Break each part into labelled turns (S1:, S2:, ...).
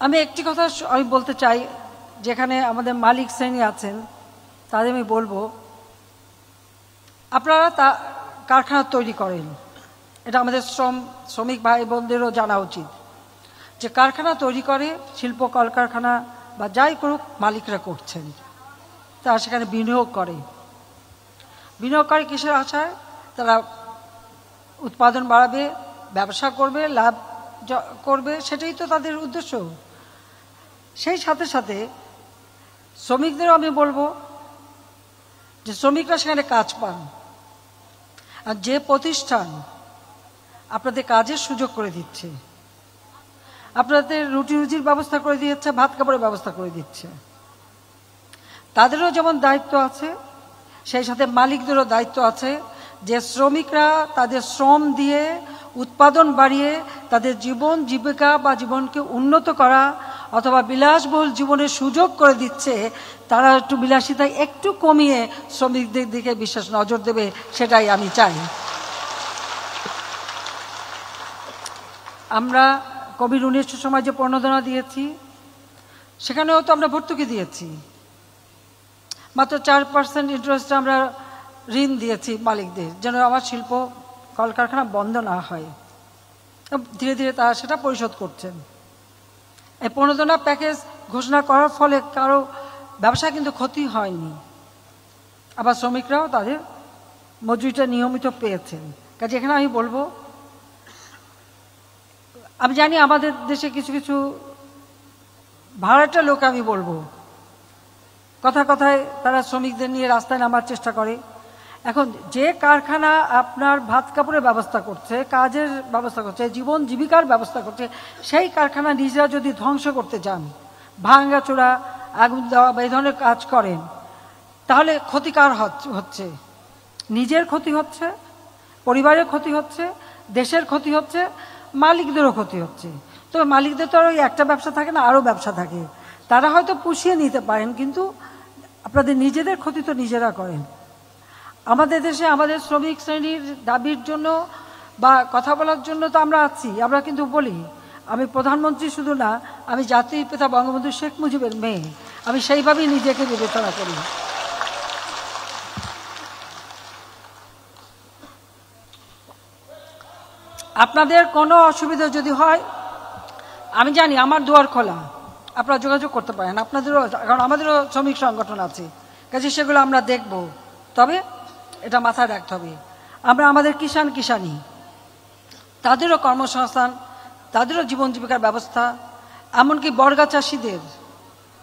S1: আমি একটি কথা আমি বলতে চাই, যেখানে আমাদের মালিক শ্রেণী আছেন তাদের আমি বলবো, আপনারা কারখানা তৈরি করেন, এটা আমাদের শ্রমিক ভাই বোনদেরও জানা উচিত যে কারখানা তৈরি করে শিল্প কলকারখানা বা যাই করুক মালিকরা করছেন, তারা সেখানে বিনিয়োগ করে কিসের আশায়? তারা উৎপাদন বাড়াবে, ব্যবসা করবে, লাভ করবে, সেটাই তো তাদের উদ্দেশ্য। সেই সাথে সাথে শ্রমিকদেরও আমি বলবো যে শ্রমিকরা সেখানে কাজ পান, আর যে প্রতিষ্ঠান আপনাদের কাজের সুযোগ করে দিচ্ছে, আপনাদের রুটি রুজির ব্যবস্থা করে দিচ্ছে, ভাত কাপড়ের ব্যবস্থা করে দিচ্ছে, তাদেরও যেমন দায়িত্ব আছে, সেই সাথে মালিকদেরও দায়িত্ব আছে যে শ্রমিকরা তাদের শ্রম দিয়ে উৎপাদন বাড়িয়ে তাদের জীবন জীবিকা বা জীবনকে উন্নত করা অথবা বিলাসবহুল জীবনের সুযোগ করে দিচ্ছে, তারা একটু বিলাসিতায় একটু কমিয়ে শ্রমিকদের দিকে বিশেষ নজর দেবে, সেটাই আমি চাই। আমরা কোভিড-19 সময় যে প্রণোদনা দিয়েছি সেখানেও তো আমরা ভর্তুকি দিয়েছি, মাত্র 4% ইন্টারেস্টে আমরা ঋণ দিয়েছি মালিকদের, যেন আমার শিল্প কলকারখানা বন্ধ না হয়। ধীরে ধীরে তারা সেটা পরিশোধ করছেন। এই প্রণোদনা প্যাকেজ ঘোষণা করার ফলে কারো ব্যবসা কিন্তু ক্ষতি হয়নি, আবার শ্রমিকরাও তাদের মজুরিটা নিয়মিত পেয়েছেন। কাজে এখানে আমি বলবো, আমি জানি আমাদের দেশে কিছু কিছু ভাড়াটা লোক, আমি বলবো কথায় তারা শ্রমিকদের নিয়ে রাস্তায় নামার চেষ্টা করে। এখন যে কারখানা আপনার ভাত কাপড়ের ব্যবস্থা করছে, কাজের ব্যবস্থা করছে, জীবন জীবিকার ব্যবস্থা করছে, সেই কারখানা নিজেরা যদি ধ্বংস করতে যান, ভাঙাচোরা, আগুন দেওয়া বা এই ধরনের কাজ করেন, তাহলে ক্ষতিকার হচ্ছে, নিজের ক্ষতি হচ্ছে, পরিবারের ক্ষতি হচ্ছে, দেশের ক্ষতি হচ্ছে, মালিকদেরও ক্ষতি হচ্ছে। তবে মালিকদের তো আর ওই একটা ব্যবসা থাকে না, আরও ব্যবসা থাকে, তারা হয়তো পুষিয়ে নিতে পারেন, কিন্তু আপনাদের নিজেদের ক্ষতি তো নিজেরা করেন। আমাদের দেশে আমাদের শ্রমিক শ্রেণীর দাবির জন্য বা কথা বলার জন্য তো আমরা আছি, আমরা কিন্তু বলি। আমি প্রধানমন্ত্রী শুধু না, আমি জাতির পিতা বঙ্গবন্ধু শেখ মুজিবের মেয়ে, আমি সেইভাবেই নিজেকে বিবেচনা করি। আপনাদের কোনো অসুবিধা যদি হয়, আমি জানি আমার দুয়ার খোলা, আপনারা যোগাযোগ করতে পারেন, আপনাদেরও, কারণ আমাদেরও শ্রমিক সংগঠন আছে, কাজে সেগুলো আমরা দেখব। তবে এটা মাথায় রাখতে হবে, আমরা আমাদের কিষাণী তাদেরও কর্মসংস্থান, তাদেরও জীবন জীবিকার ব্যবস্থা, এমনকি বর্গা চাষিদের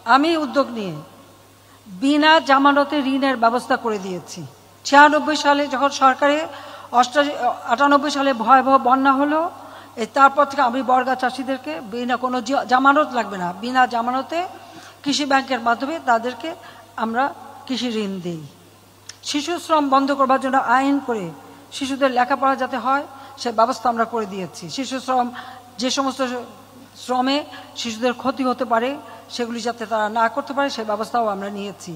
S1: আমি উদ্যোগ নিয়ে বিনা জামানতে ঋণের ব্যবস্থা করে দিয়েছি। 96 সালে যখন সরকারে 98 সালে ভয়াবহ বন্যা হলো, তারপর থেকে আমি বর্গা চাষিদেরকে বিনা কোনো জামানত লাগবে না, বিনা জামানতে কৃষি ব্যাংকের মাধ্যমে তাদেরকে আমরা কৃষি ঋণ দিই। শিশু শ্রম বন্ধ করবার জন্য আইন করে শিশুদের লেখাপড়া যাতে হয় সে ব্যবস্থা আমরা করে দিয়েছি। শিশু শ্রম, যে সমস্ত শ্রমে শিশুদের ক্ষতি হতে পারে সেগুলি যাতে তারা না করতে পারে সে ব্যবস্থাও আমরা নিয়েছি।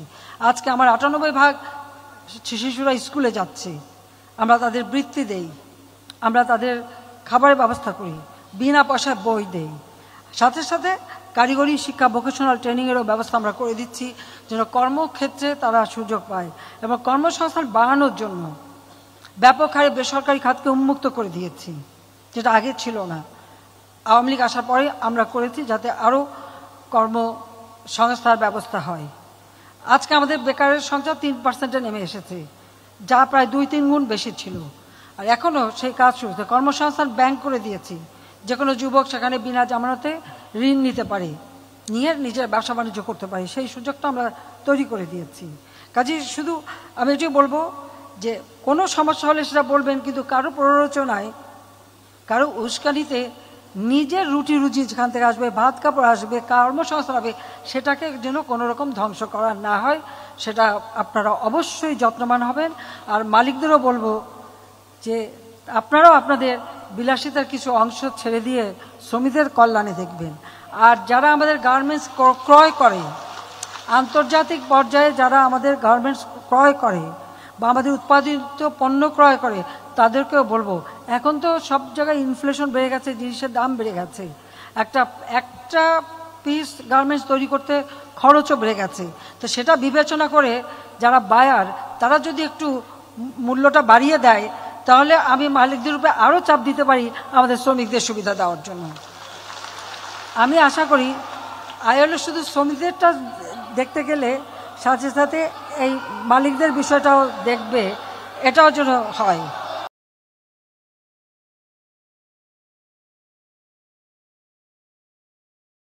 S1: আজকে আমার 98% শিশুরা স্কুলে যাচ্ছে, আমরা তাদের বৃত্তি দেই, আমরা তাদের খাবারের ব্যবস্থা করি, বিনা পয়সায় বই দেই, সাথে সাথে কারিগরি শিক্ষা ভোকেশনাল ট্রেনিংয়েরও ব্যবস্থা আমরা করে দিচ্ছি, যেন কর্মক্ষেত্রে তারা সুযোগ পায়। এবং কর্মসংস্থান বাড়ানোর জন্য ব্যাপক হারে বেসরকারি খাতকে উন্মুক্ত করে দিয়েছি, যেটা আগে ছিল না। আওয়ামী লীগ আসার পরে আমরা করেছি যাতে আরও কর্মসংস্থার ব্যবস্থা হয়। আজকে আমাদের বেকারের সংখ্যা 3%-এ নেমে এসেছে, যা প্রায় 2-3 গুণ বেশি ছিল। আর এখনও সেই কাজ শুরু হচ্ছে। কর্মসংস্থান ব্যাংক করে দিয়েছি, যে কোনো যুবক সেখানে বিনা জামানতে ঋণ নিতে পারে, নিয়ে নিজের ব্যবসা বাণিজ্য করতে পারে, সেই সুযোগটা আমরা তৈরি করে দিয়েছি। কাজেই শুধু আমি এটাই বলবো যে কোনো সমস্যা হলে সেটা বলবেন, কিন্তু কারো প্ররোচনায়, কারো উস্কানিতে নিজের রুটি রুজি যেখান থেকে আসবে, ভাত কাপড় আসবে, কর্মসংস্থান হবে, সেটাকে যেন কোনো রকম ধ্বংস করা না হয়, সেটা আপনারা অবশ্যই যত্নবান হবেন। আর মালিকদেরও বলবো যে আপনারাও আপনাদের বিলাসিতার কিছু অংশ ছেড়ে দিয়ে শ্রমিকদের কল্যাণে দেখবেন। আর যারা আমাদের গার্মেন্টস ক্রয় করে, আন্তর্জাতিক পর্যায়ে যারা আমাদের গার্মেন্টস ক্রয় করে বা আমাদের উৎপাদিত পণ্য ক্রয় করে, তাদেরকেও বলবো, এখন তো সব জায়গায় ইনফ্লেশন বেড়ে গেছে, জিনিসের দাম বেড়ে গেছে, একটা পিস গার্মেন্টস তৈরি করতে খরচও বেড়ে গেছে। তো সেটা বিবেচনা করে যারা বায়ার তারা যদি একটু মূল্যটা বাড়িয়ে দেয় তাহলে আমি মালিকদের উপরে আরও চাপ দিতে পারি আমাদের শ্রমিকদের সুবিধা দেওয়ার জন্য। আমি আশা করি আইএলও শুধু শ্রমিকদেরটা দেখতে গেলে সাথে সাথে এই মালিকদের বিষয়টাও দেখবে, এটাও যেন হয়।